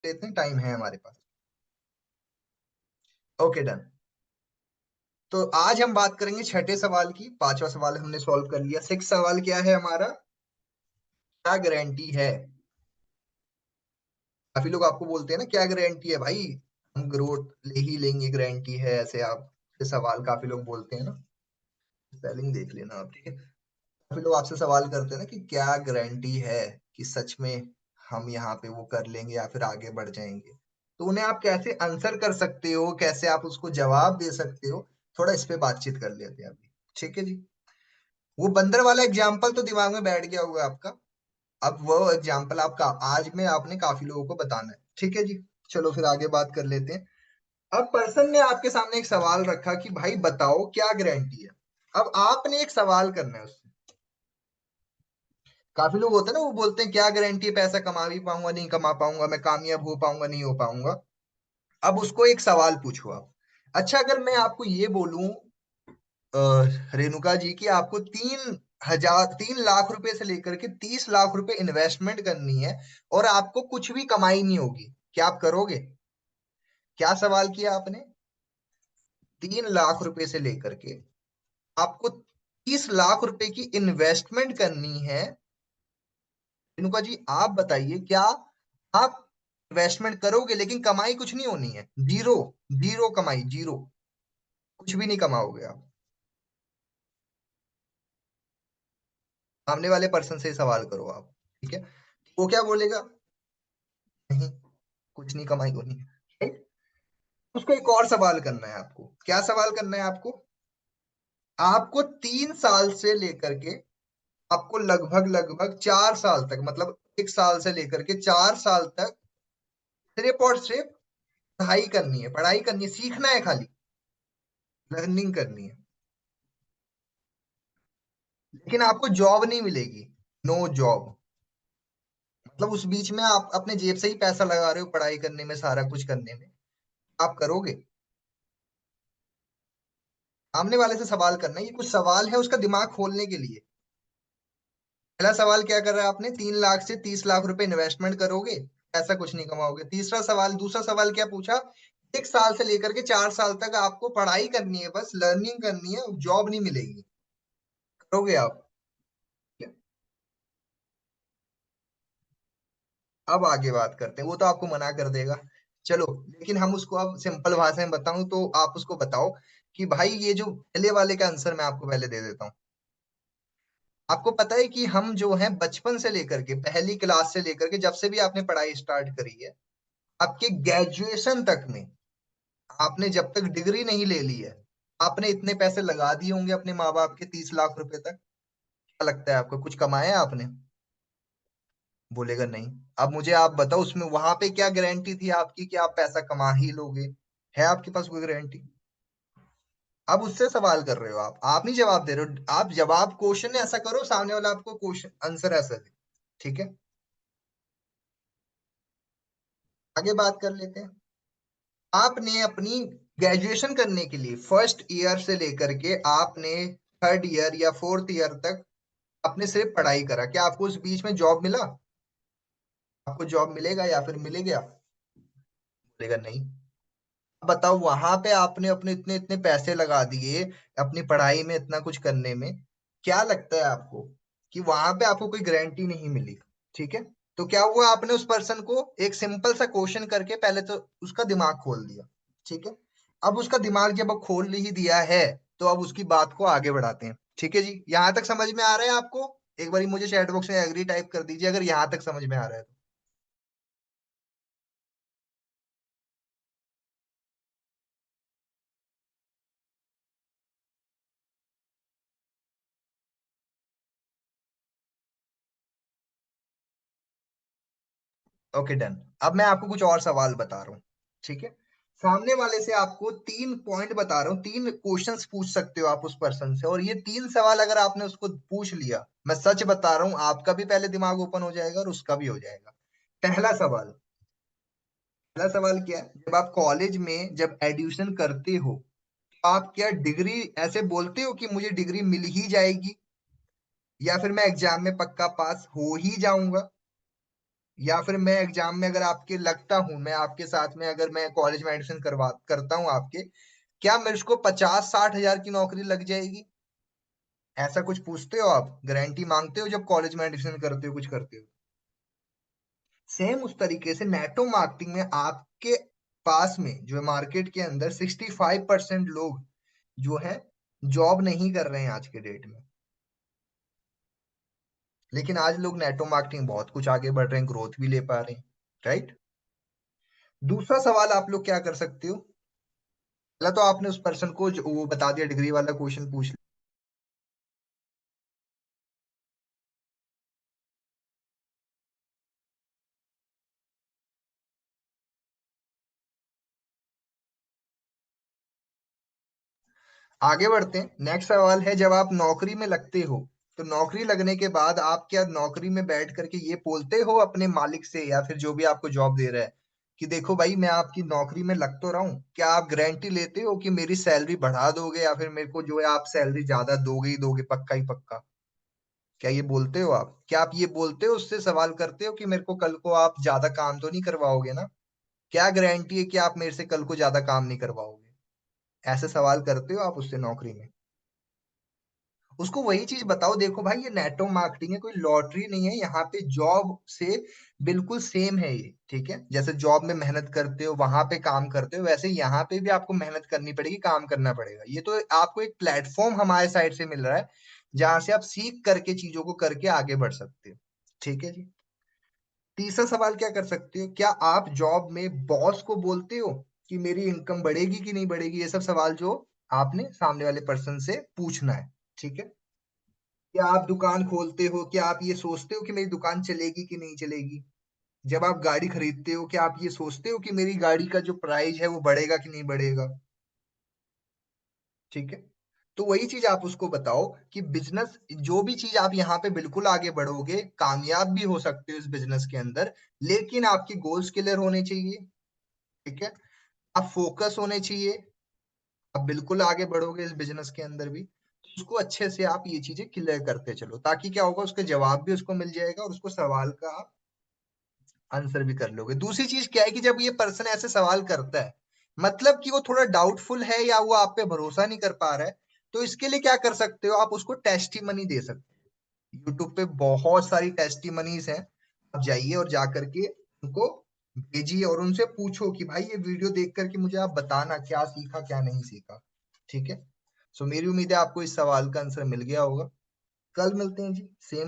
लेते हैं, टाइम है हमारे पास। Okay done. तो आज हम बात करेंगे छठे सवाल की। पांचवा सवाल हमने सॉल्व कर लिया। सिक्स सवाल क्या है हमारा? क्या गारंटी है? काफी लोग आपको बोलते हैं ना, क्या गारंटी है भाई, हम ग्रोथ ले ही लेंगे, गारंटी है, ऐसे आप ये सवाल काफी लोग बोलते हैं ना। स्पेलिंग देख लेना आप, ठीक है। काफी लोग आपसे सवाल करते हैं ना कि क्या गारंटी है कि सच में हम यहाँ पे वो कर लेंगे या फिर आगे बढ़ जाएंगे। तो उन्हें आप कैसे आंसर कर सकते हो, कैसे आप उसको जवाब दे सकते हो, थोड़ा इस पे बातचीत कर लेते हैं अभी, ठीक है जी। वो बंदर वाला एग्जाम्पल तो दिमाग में बैठ गया होगा आपका। अब वो एग्जाम्पल आपका आज में आपने काफी लोगों को बताना है, ठीक है जी। चलो फिर आगे बात कर लेते हैं। अब पर्सन ने आपके सामने एक सवाल रखा कि भाई बताओ क्या गारंटी है। अब आपने एक सवाल करना है उससे। काफी लोग होते हैं ना, वो बोलते हैं क्या गारंटी है, पैसा कमा भी पाऊंगा नहीं कमा पाऊंगा, मैं कामयाब हो पाऊंगा नहीं हो पाऊंगा। अब उसको एक सवाल पूछो आप। अच्छा, अगर मैं आपको ये बोलूं अ, रेणुका जी की आपको 3 लाख रुपए से लेकर के 30 लाख रुपए इन्वेस्टमेंट करनी है और आपको कुछ भी कमाई नहीं होगी, क्या आप करोगे? क्या सवाल किया आपने? 3 लाख रुपए से लेकर के आपको 30 लाख रुपए की इन्वेस्टमेंट करनी है। रेणुका जी आप बताइए, क्या आप इन्वेस्टमेंट करोगे? लेकिन कमाई कुछ नहीं होनी है, जीरो। जीरो कमाई, जीरो, कुछ भी नहीं कमाओगे आप। सामने वाले पर्सन से सवाल करो आप, ठीक है। वो क्या बोलेगा? नहीं, कुछ नहीं कमाई होनी है, right? उसको एक और सवाल करना है आपको। क्या सवाल करना है आपको? आपको 3 साल से लेकर के आपको लगभग लगभग 4 साल तक, मतलब 1 साल से लेकर के 4 साल तक सिर्फ और सिर्फ पढ़ाई करनी है, पढ़ाई करनी है, सीखना है खाली, लर्निंग करनी है। लेकिन आपको जॉब नहीं मिलेगी, नो जॉब। मतलब उस बीच में आप अपने जेब से ही पैसा लगा रहे हो पढ़ाई करने में, सारा कुछ करने में, आप करोगे? सामने वाले से सवाल करना है, ये कुछ सवाल है उसका दिमाग खोलने के लिए। पहला सवाल क्या कर रहा है आपने? 3 लाख से 30 लाख रुपए इन्वेस्टमेंट करोगे, ऐसा कुछ नहीं कमाओगे। तीसरा सवाल, दूसरा सवाल क्या पूछा? 1 साल से लेकर के 4 साल तक आपको पढ़ाई करनी है, बस लर्निंग करनी है, जॉब नहीं मिलेगी, करोगे आप? अब आगे बात करते हैं। वो तो आपको मना कर देगा, चलो। लेकिन हम उसको अब सिंपल भाषा में बताऊं तो आप उसको बताओ कि भाई ये जो पहले वाले का आंसर मैं आपको पहले दे देता हूँ। आपको पता है कि हम जो है बचपन से लेकर के पहली क्लास से लेकर के जब से भी आपने पढ़ाई स्टार्ट करी है, आपके ग्रेजुएशन तक में, आपने जब तक डिग्री नहीं ले ली है, आपने इतने पैसे लगा दिए होंगे अपने माँ बाप के, 30 लाख रुपए तक। क्या लगता है आपको, कुछ कमाया है आपने? बोलेगा नहीं। अब मुझे आप बताओ, उसमें वहां पे क्या गारंटी थी आपकी कि आप पैसा कमा ही लोगे? है आपके पास कोई गारंटी? अब उससे सवाल कर रहे हो आप नहीं जवाब दे रहे हो। आप जवाब, क्वेश्चन ऐसा करो, सामने वाला आपको क्वेश्चन आंसर ऐसा दे, ठीक है। आगे बात कर लेते हैं। आपने अपनी ग्रेजुएशन करने के लिए फर्स्ट ईयर से लेकर के आपने थर्ड ईयर या फोर्थ ईयर तक आपने सिर्फ पढ़ाई करा, क्या आपको उस बीच में जॉब मिला? आपको जॉब मिलेगा या फिर मिलेगा? बोलेगा नहीं। अब बताओ, वहां पे आपने अपने इतने इतने पैसे लगा दिए अपनी पढ़ाई में, इतना कुछ करने में, क्या लगता है आपको कि वहां पे आपको कोई गारंटी नहीं मिली, ठीक है। तो क्या हुआ, आपने उस पर्सन को एक सिंपल सा क्वेश्चन करके पहले तो उसका दिमाग खोल दिया, ठीक है। अब उसका दिमाग जब अब खोल ही दिया है, तो अब उसकी बात को आगे बढ़ाते हैं, ठीक है जी। यहां तक समझ में आ रहा है आपको? एक बार मुझे चैट बॉक्स में एग्री टाइप कर दीजिए अगर यहां तक समझ में आ रहा है तो। Okay done. अब मैं आपको कुछ और सवाल बता रहा हूँ, ठीक है। सामने वाले से आपको 3 पॉइंट बता रहा हूँ, 3 क्वेश्चंस पूछ सकते हो आप उस पर्सन से, और ये 3 सवाल अगर आपने उसको पूछ लिया, मैं सच बता रहा हूँ, आपका भी पहले दिमाग ओपन हो जाएगा और उसका भी हो जाएगा। पहला सवाल, पहला सवाल क्या है? जब आप कॉलेज में जब एडमिशन करते हो, तो आप क्या डिग्री ऐसे बोलते हो कि मुझे डिग्री मिल ही जाएगी, या फिर मैं एग्जाम में पक्का पास हो ही जाऊंगा? या फिर मैं एग्जाम में अगर आपके लगता हूं, मैं आपके साथ में अगर मैं कॉलेज में एडमिशन करवा करता हूँ आपके, क्या मेरे को 50-60 हजार की नौकरी लग जाएगी? ऐसा कुछ पूछते हो आप, गारंटी मांगते हो जब कॉलेज में एडमिशन करते हो, कुछ करते हो? सेम उस तरीके से नेटो मार्केटिंग में आपके पास में जो है मार्केट के अंदर 65% लोग जो है जॉब नहीं कर रहे हैं आज के डेट में। लेकिन आज लोग नेटो मार्केटिंग बहुत कुछ आगे बढ़ रहे हैं, ग्रोथ भी ले पा रहे हैं। राइट। दूसरा सवाल आप लोग क्या कर सकते हो, पहला तो आपने उस पर्सन को जो वो बता दिया, डिग्री वाला क्वेश्चन पूछ लिया। आगे बढ़ते हैं, नेक्स्ट सवाल है, जब आप नौकरी में लगते हो तो नौकरी लगने के बाद आप क्या नौकरी में बैठ करके ये बोलते हो अपने मालिक से या फिर जो भी आपको जॉब दे रहा है कि देखो भाई मैं आपकी नौकरी में लग तो रहा हूँ, क्या आप गारंटी लेते हो कि मेरी सैलरी बढ़ा दोगे या फिर मेरे को जो है आप सैलरी ज्यादा दोगे ही दोगे, पक्का ही पक्का? क्या ये बोलते हो आप? क्या आप ये बोलते हो, उससे सवाल करते हो कि मेरे को कल को आप ज्यादा काम तो नहीं करवाओगे ना? क्या गारंटी है कि आप मेरे से कल को ज्यादा काम नहीं करवाओगे? ऐसे सवाल करते हो आप उससे नौकरी में? उसको वही चीज बताओ, देखो भाई ये नेटवर्क मार्केटिंग है, कोई लॉटरी नहीं है, यहाँ पे जॉब से बिल्कुल सेम है ये। ठीक है, जैसे जॉब में मेहनत करते हो वहां पे काम करते हो, वैसे यहाँ पे भी आपको मेहनत करनी पड़ेगी, काम करना पड़ेगा। ये तो आपको एक प्लेटफॉर्म हमारे साइड से मिल रहा है जहां से आप सीख करके चीजों को करके आगे बढ़ सकते हो। ठीक है जी। तीसरा सवाल क्या कर सकते हो, क्या आप जॉब में बॉस को बोलते हो कि मेरी इनकम बढ़ेगी कि नहीं बढ़ेगी? ये सब सवाल जो आपने सामने वाले पर्सन से पूछना है। ठीक है। क्या आप दुकान खोलते हो, क्या आप ये सोचते हो कि मेरी दुकान चलेगी कि नहीं चलेगी? जब आप गाड़ी खरीदते हो, क्या आप ये सोचते हो कि मेरी गाड़ी का जो प्राइस है वो बढ़ेगा कि नहीं बढ़ेगा? ठीक है। तो वही चीज आप उसको बताओ कि बिजनेस, जो भी चीज आप यहाँ पे बिल्कुल आगे बढ़ोगे, कामयाब भी हो सकते हो इस बिजनेस के अंदर, लेकिन आपके गोल्स क्लियर होने चाहिए। ठीक है। आप फोकस होने चाहिए, आप बिल्कुल आगे बढ़ोगे इस बिजनेस के अंदर भी, तो उसको अच्छे से आप ये चीजें क्लियर करते चलो, ताकि क्या होगा, उसके जवाब भी उसको मिल जाएगा और उसको सवाल का आप आंसर भी कर लोगे। दूसरी चीज क्या है कि जब ये पर्सन ऐसे सवाल करता है, मतलब कि वो थोड़ा डाउटफुल है या वो आप पे भरोसा नहीं कर पा रहा है, तो इसके लिए क्या कर सकते हो, आप उसको टेस्टिमनी दे सकते हो। यूट्यूब पे बहुत सारी टेस्टिमनीज हैं, आप जाइए और जा करके उनको भेजिए और उनसे पूछो कि भाई ये वीडियो देख करके मुझे आप बताना क्या सीखा क्या नहीं सीखा। ठीक है। सो मेरी उम्मीद है आपको इस सवाल का आंसर मिल गया होगा। कल मिलते हैं जी, सेम